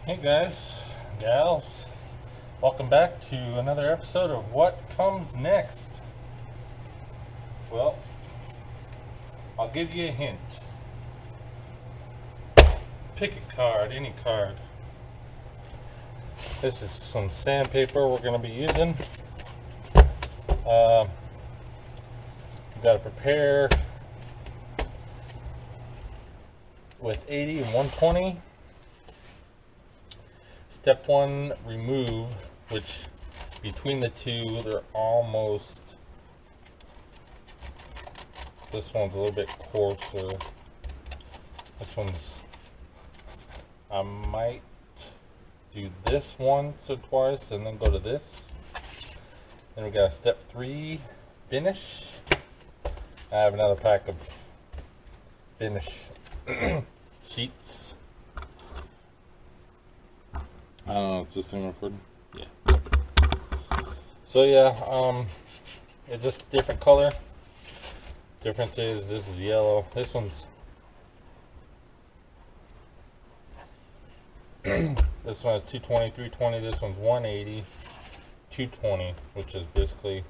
Hey guys, gals, welcome back to another episode of What Comes Next. Well, I'll give you a hint. Pick a card, any card. This is some sandpaper we're going to be using. We've got to prepare with 80 and 120. Step one, remove, which between the two, they're almost, this one's a little bit coarser. This one's, I might do this once or twice and then go to this. Then we got step three, finish. I have another pack of finish sheets. I don't know, is this thing recording? Yeah. So yeah, it's just different color. Difference is this is yellow. This one's this one is 220, 320. This one's 180, 220, which is basically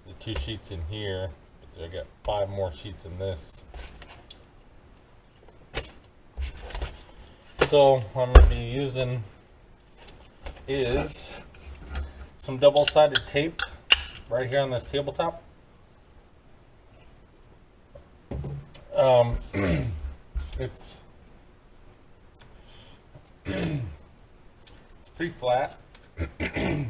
the two sheets in here. But I got 5 more sheets in this. So I'm going to be using is some double-sided tape right here on this tabletop. It's pretty flat. I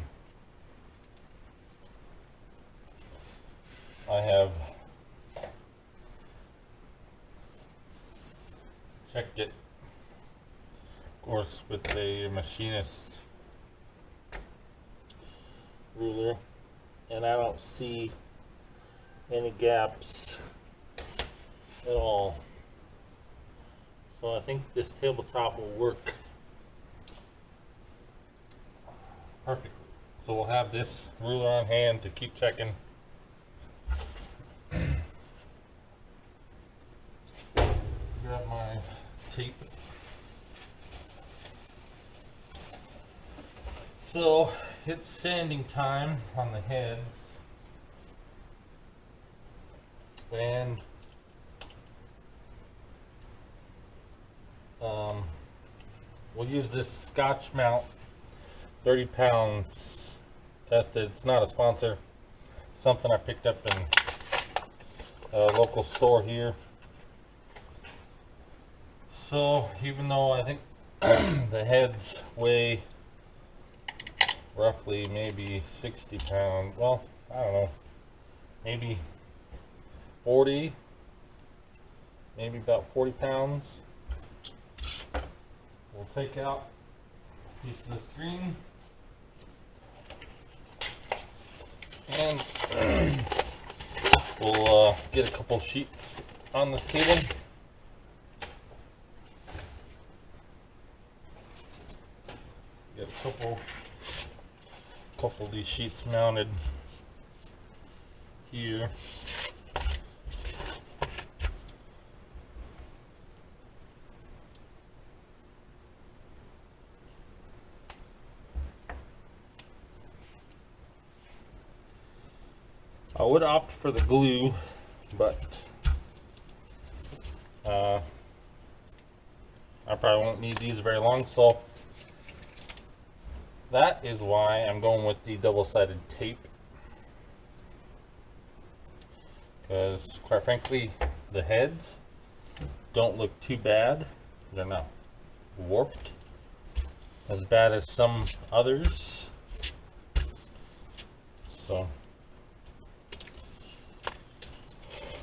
have checked it, of course, with a machinist ruler, and I don't see any gaps at all. So I think this tabletop will work perfectly. So we'll have this ruler on hand to keep checking. Grab my tape. So it's sanding time on the heads, and we'll use this Scotch mount, 30 pounds tested. It's not a sponsor, something I picked up in a local store here. So even though I think the heads weigh roughly maybe 60 pounds, well, I don't know, maybe 40, maybe about 40 pounds. We'll take out a piece of the screen and we'll get a couple sheets on this table. Get a couple of these sheets mounted here. I would opt for the glue, but I probably won't need these very long, so that is why I'm going with the double-sided tape, because quite frankly the heads don't look too bad. They're not warped as bad as some others. So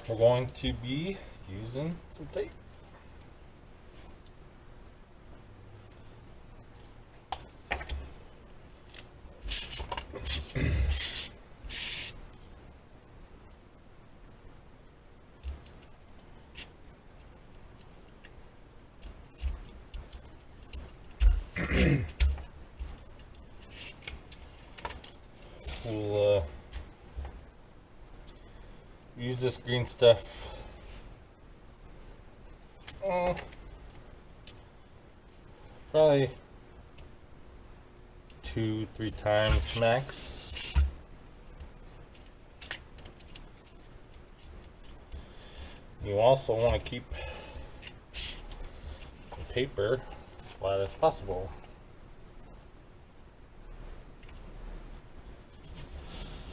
we're going to be using some tape. We'll use this green stuff probably 2-3 times max. You also want to keep the paper as flat as possible.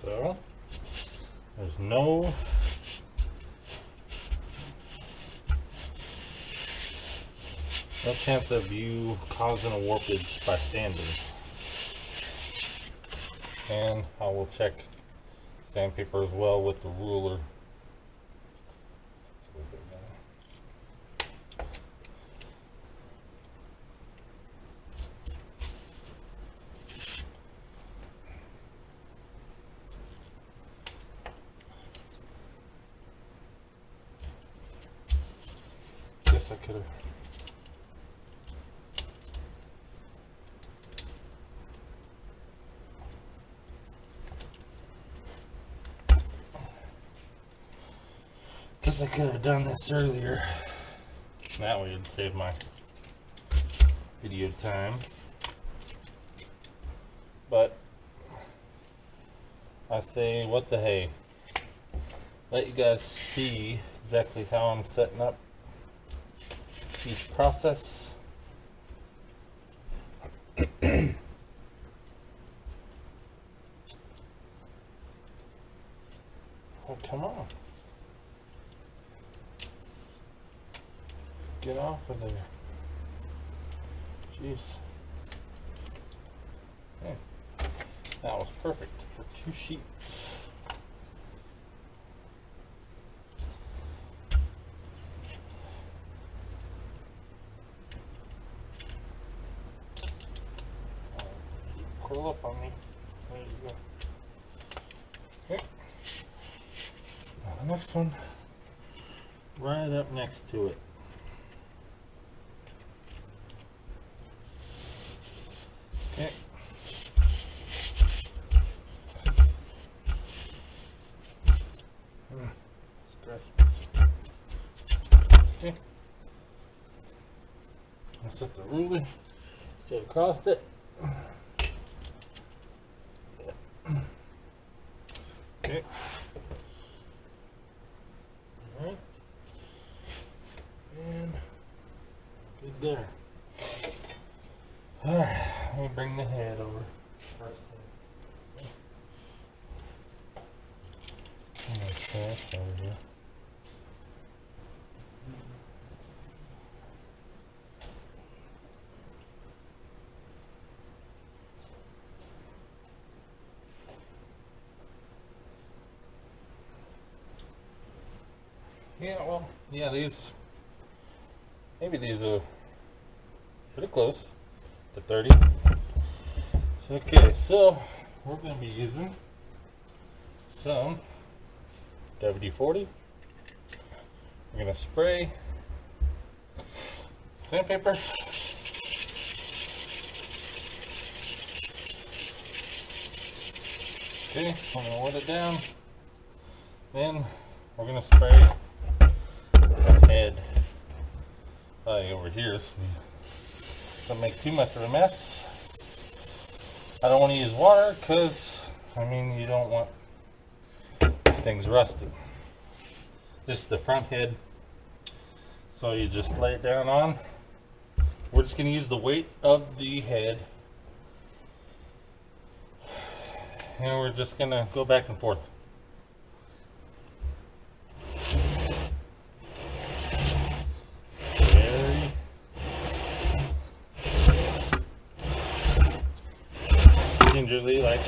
So there's no chance of you causing a warpage by sanding. And I will check sandpaper as well with the ruler. Guess I could have. Guess I could have done this earlier. That way it'd save my video time. But I say, what the hey. Let you guys see exactly how I'm setting up each process. Oh, come on. Get off of there. Jeez. Okay. That was perfect for 2 sheets. Curl up on me. There you go. Okay. Now the next one, right up next to it. Okay. Okay. I'll set the ruler straight across it. Okay. Alright. And good there. Alright, let me bring the head over first. That's over here. Yeah, well, yeah, maybe these are pretty close to 30. Okay, so we're going to be using some WD-40. We're going to spray sandpaper. Okay, I'm going to wet it down. Then we're going to spray the head over here so we don't make too much of a mess. I don't want to use water because, I mean, you don't want these things rusting. This is the front head, so you just lay it down on. We're just going to use the weight of the head, and we're just going to go back and forth. Gingerly, like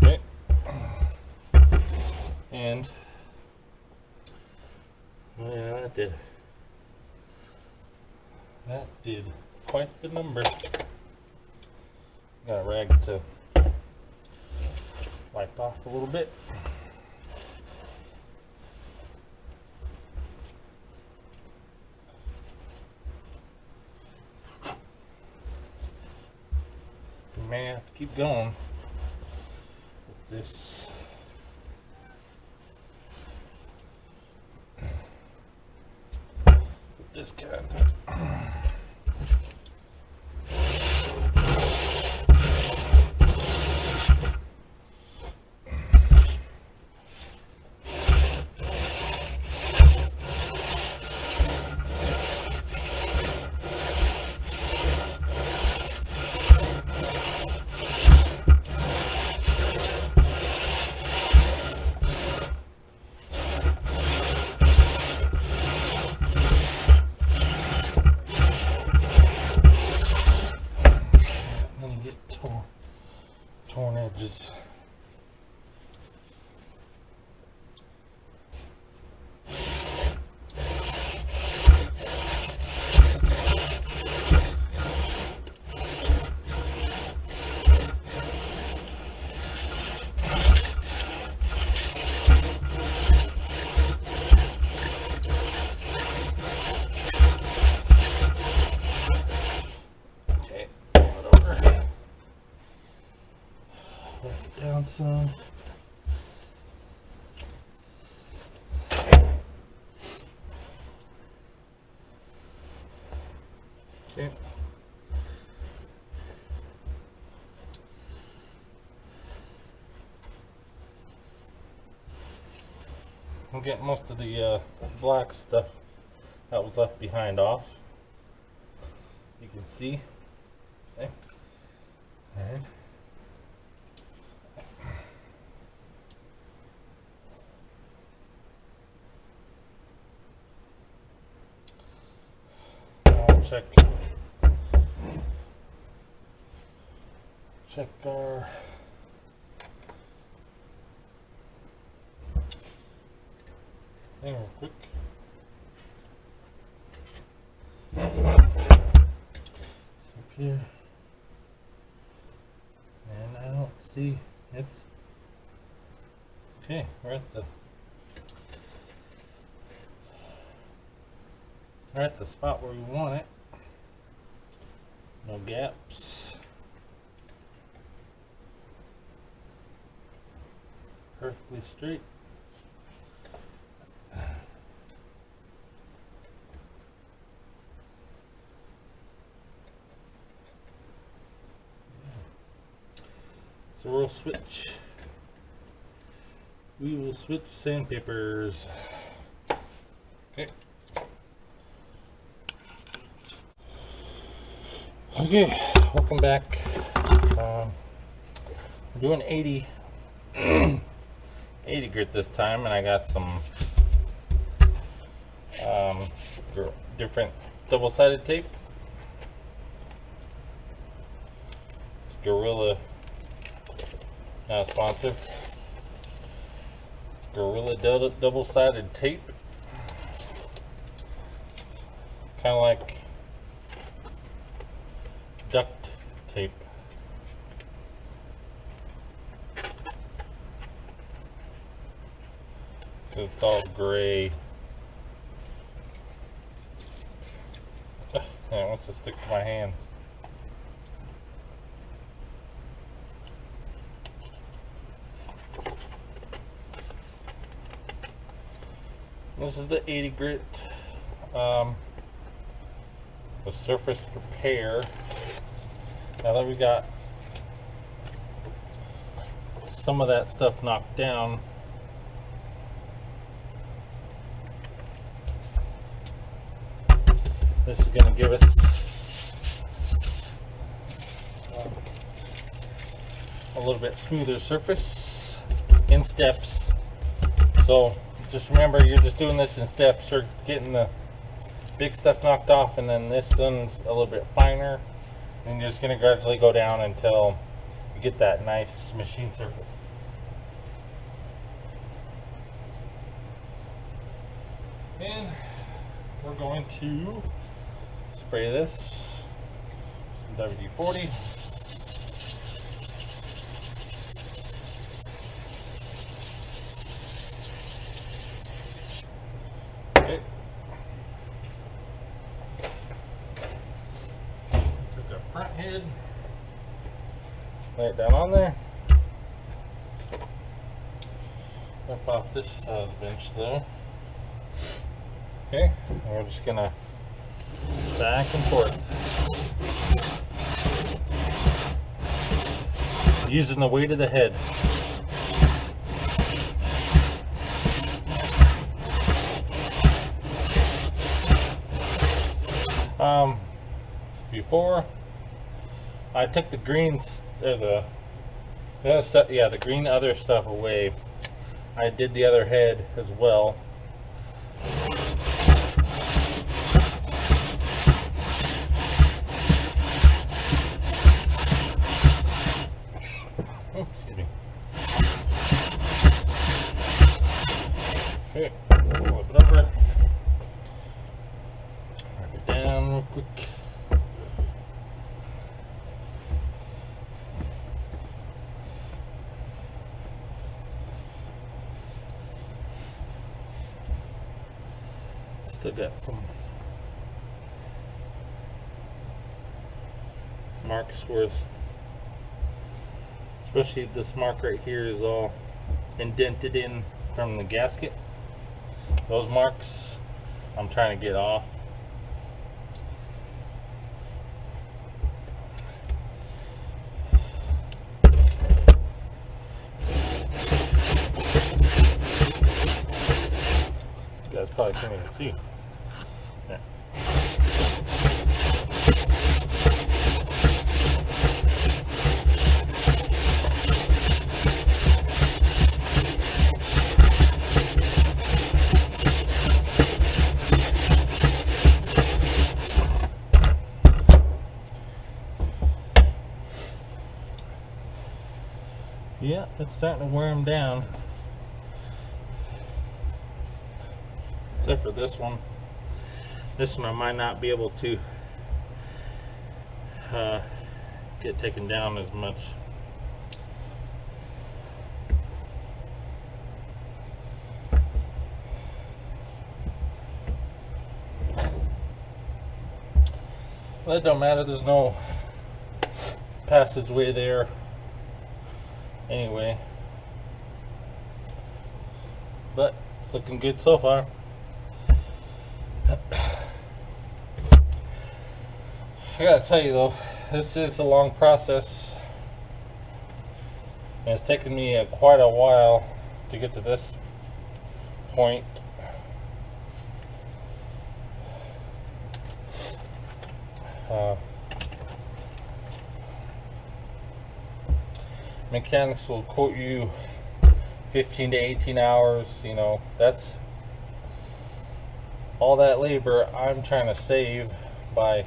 okay, and yeah, that did quite the number. Got a rag to wipe off a little bit. may have to keep going with this. With this guy. Torn edges. Okay, whatever. Put it down some. Okay. I'm getting most of the black stuff that was left behind off. You can see. Okay. And check our thing real quick. Up here, and I don't see it's okay. We're at the spot where we want it. No gaps. Perfectly straight. So we'll switch. We will switch sandpapers. Okay. Okay, welcome back. We're doing 80 grit this time, and I got some different double-sided tape. It's Gorilla, not a sponsor. Gorilla double-sided tape. Kind of like duct tape. It's all gray. It wants to stick to my hands. This is the 80 grit. The surface repair. Now that we got some of that stuff knocked down, this is going to give us a little bit smoother surface in steps. So just remember, you're just doing this in steps. You're getting the big stuff knocked off, and then this one's a little bit finer, and you're just going to gradually go down until you get that nice machine surface. And we're going to spray this some WD-40. Okay. Took our front head. Lay it down on there. Rip off this side of the bench there. Okay, and we're just gonna back and forth. Using the weight of the head. Before I took the greens, the other stuff, yeah, the green other stuff away, I did the other head as well. Excuse me. Okay, flip it over. Wipe it down real quick. Still got some marks worth, especially this mark right here is all indented in from the gasket. Those marks I'm trying to get off. You guys probably can't even see. Yeah. Yeah, it's starting to wear them down. Except for this one. This one I might not be able to get taken down as much. Well, it don't matter, there's no passageway there anyway, but it's looking good so far. I gotta tell you though, this is a long process, and it's taken me quite a while to get to this point. Mechanics will quote you 15 to 18 hours, you know, that's all that labor I'm trying to save by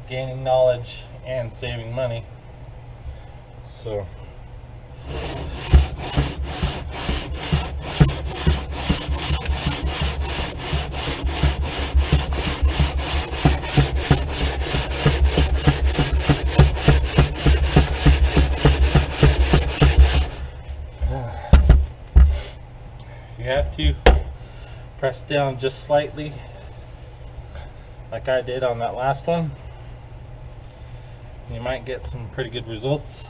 gaining knowledge and saving money. So you have to press down just slightly like I did on that last one. You might get some pretty good results.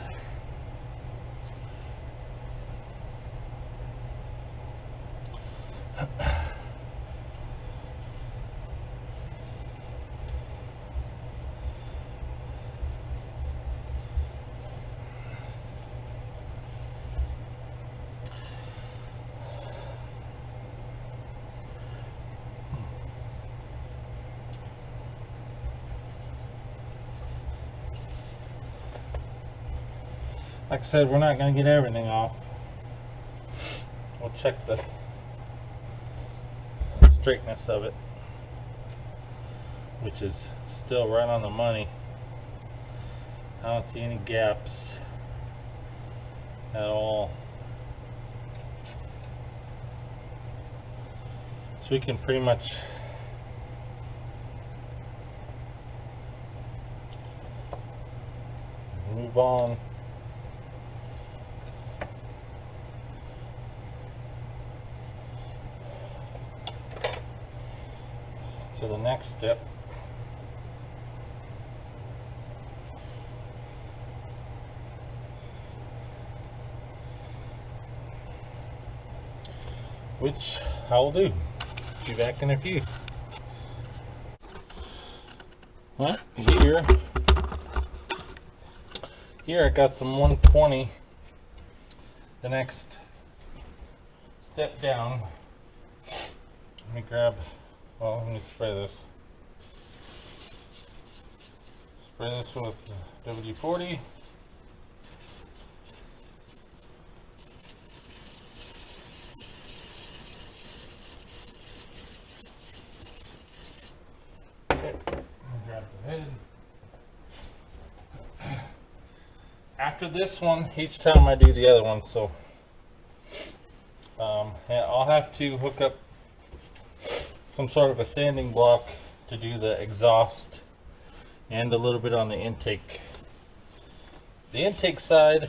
Like I said, we're not going to get everything off. We'll check the straightness of it, which is still right on the money. I don't see any gaps at all. So we can pretty much move on to the next step. which I'll do. Be back in a few. Well, here I got some 120. The next step down. Let me grab, well, let me spray this. Spray this with WD-40. Okay, grab the head. After this one, each time I do the other one, so I'll have to hook up some sort of a sanding block to do the exhaust and a little bit on the intake. The intake side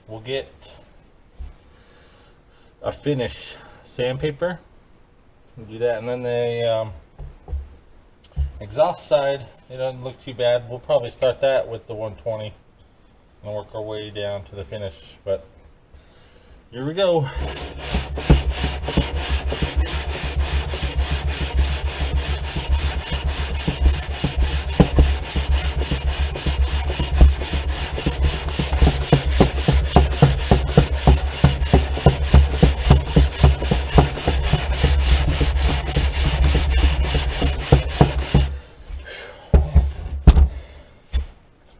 will get a finish sandpaper. We'll do that, and then the exhaust side, it doesn't look too bad. We'll probably start that with the 120 and work our way down to the finish. But here we go.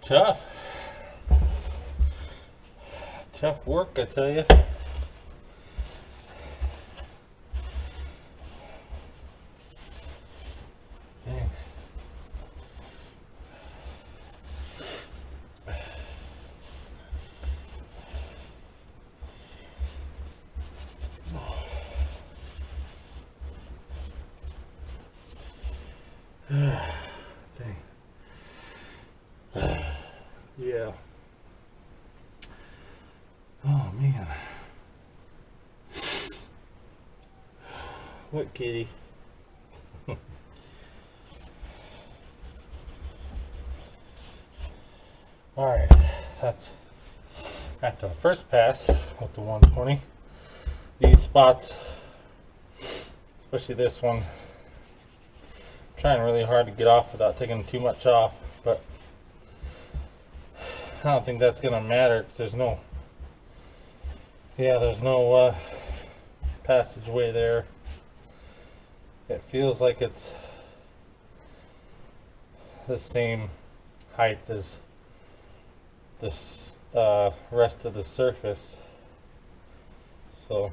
Tough. Tough work, I tell you. Dang. Dang. Yeah. Oh man. What kitty? Alright, that's after the first pass with the 120. These spots, especially this one, I'm trying really hard to get off without taking too much off, but I don't think that's gonna matter because there's no passageway there. It feels like it's the same height as this rest of the surface, so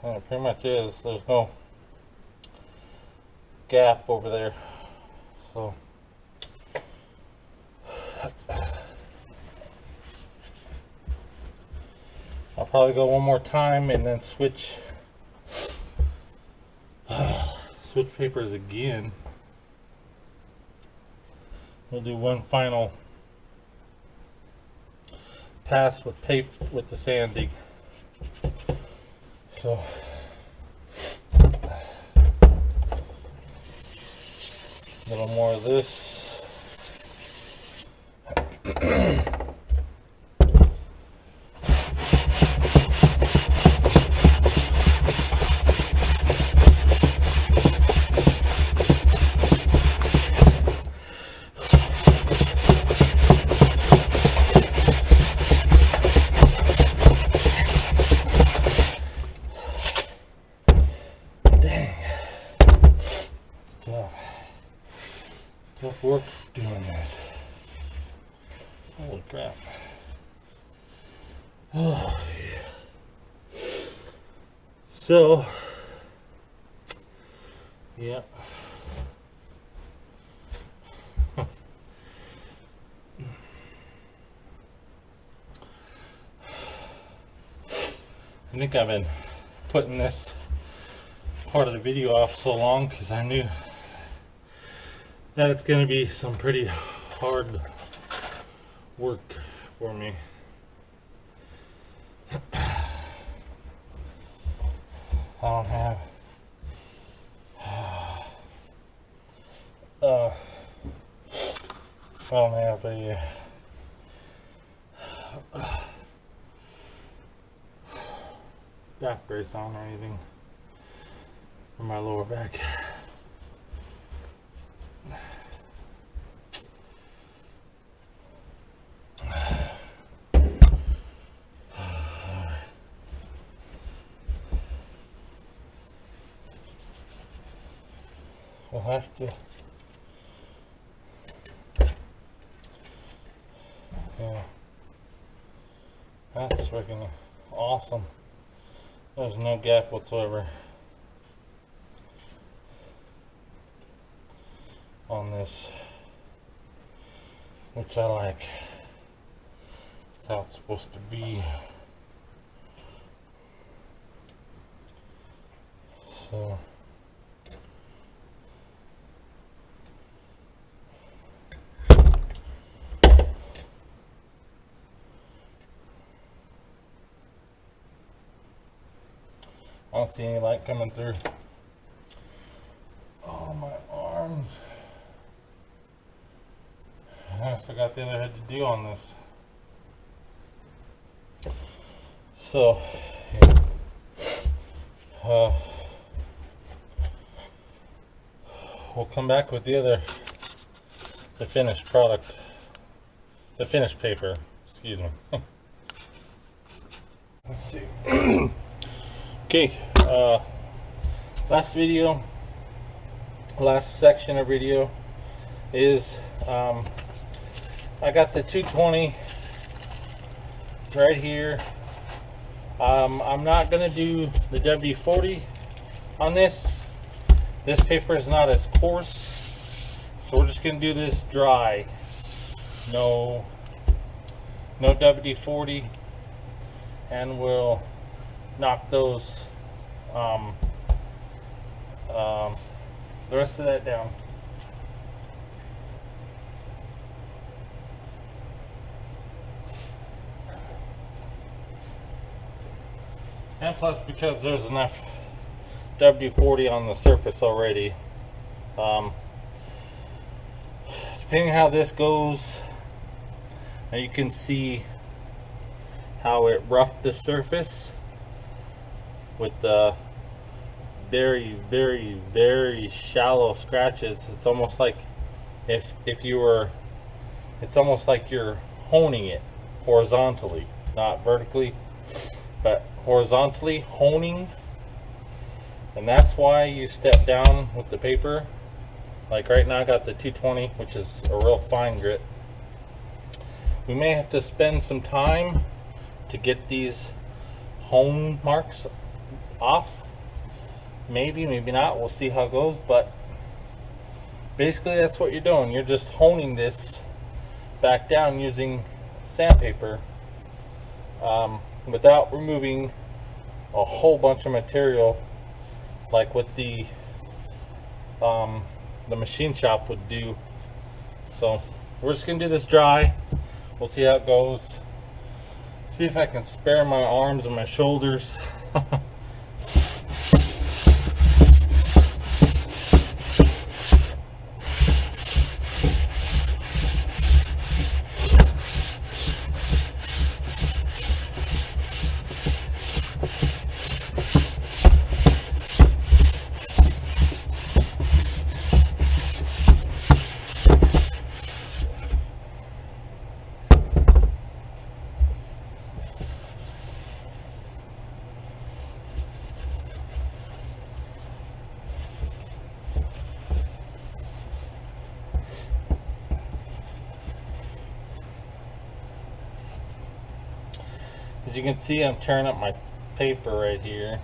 and it pretty much is. There's no gap over there, so I'll probably go one more time and then switch papers again. We'll do one final pass with the sanding. So a little more of this. Tough work doing this. Holy crap. Oh, yeah. So, yeah. I think I've been putting this part of the video off so long because I knew that it's going to be some pretty hard work for me. I don't have don't have a back brace on or anything for my lower back. We'll have to, yeah, that's freaking awesome. There's no gap whatsoever on this, which I like. That's how it's supposed to be. So I don't see any light coming through. Oh, my arms. I still got the other head to do on this. So, yeah. We'll come back with the finished product. The finished paper, excuse me. Let's see. Okay, last section of video is I got the 220 right here. I'm not gonna do the WD-40 on this. This paper is not as coarse, so we're just gonna do this dry. No WD-40, and we'll knock those the rest of that down. And plus, because there's enough WD-40 on the surface already, depending how this goes, you can see how it roughed the surface with the very, very, very shallow scratches. It's almost like it's almost like you're honing it horizontally, not vertically, but horizontally honing. And that's why you step down with the paper. Like right now I got the 220, which is a real fine grit. We may have to spend some time to get these hone marks off. Maybe not, we'll see how it goes, but basically that's what you're doing. You're just honing this back down using sandpaper, without removing a whole bunch of material like what the machine shop would do. So we're just gonna do this dry. We'll see how it goes. See if I can spare my arms and my shoulders. As you can see, I'm tearing up my paper right here.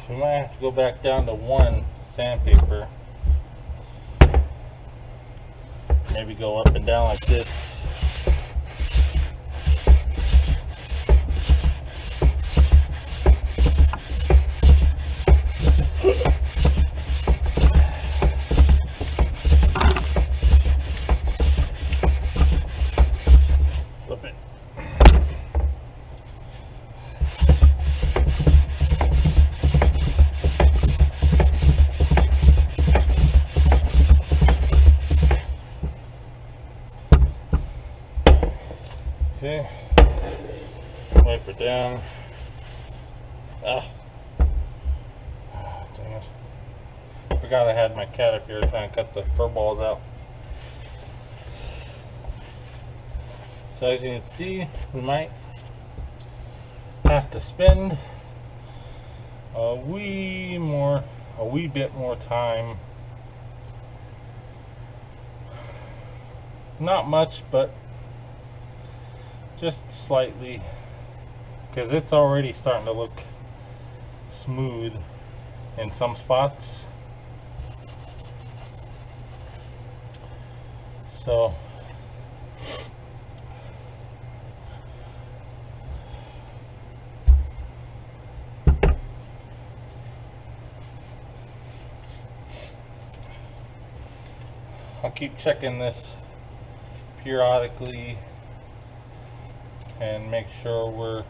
So we might have to go back down to one sandpaper. Maybe go up and down like this. Okay. Wipe it down. Ah. Dang it. I forgot I had my cat up here trying to cut the fur balls out. So as you can see, we might have to spend a wee bit more time. Not much, but just slightly, because it's already starting to look smooth in some spots. So I'll keep checking this periodically and make sure we're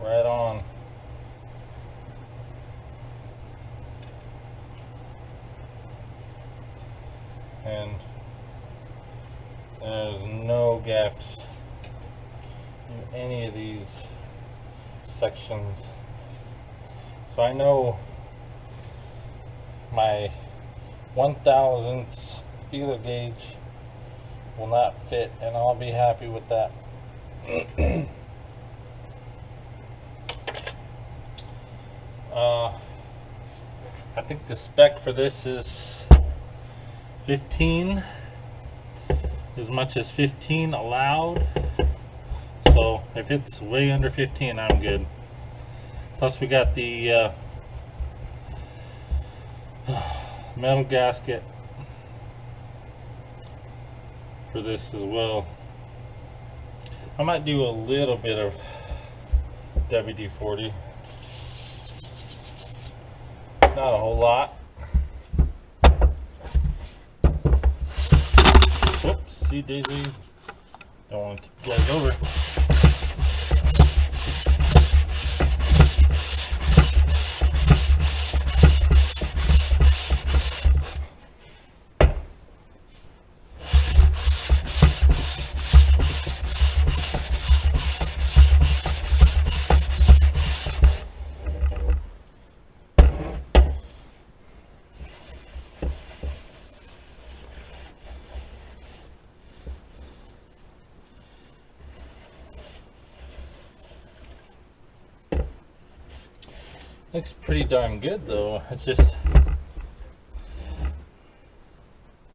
right on. And there's no gaps in any of these sections. So I know my 1/1000th feeler gauge will not fit, and I'll be happy with that. I think the spec for this is 15, as much as 15 allowed. So if it's way under 15, I'm good. Plus we got the metal gasket for this as well. I might do a little bit of WD-40, not a whole lot. Whoops, see Daisy, don't want to tip you guys over. Looks pretty darn good though. It's just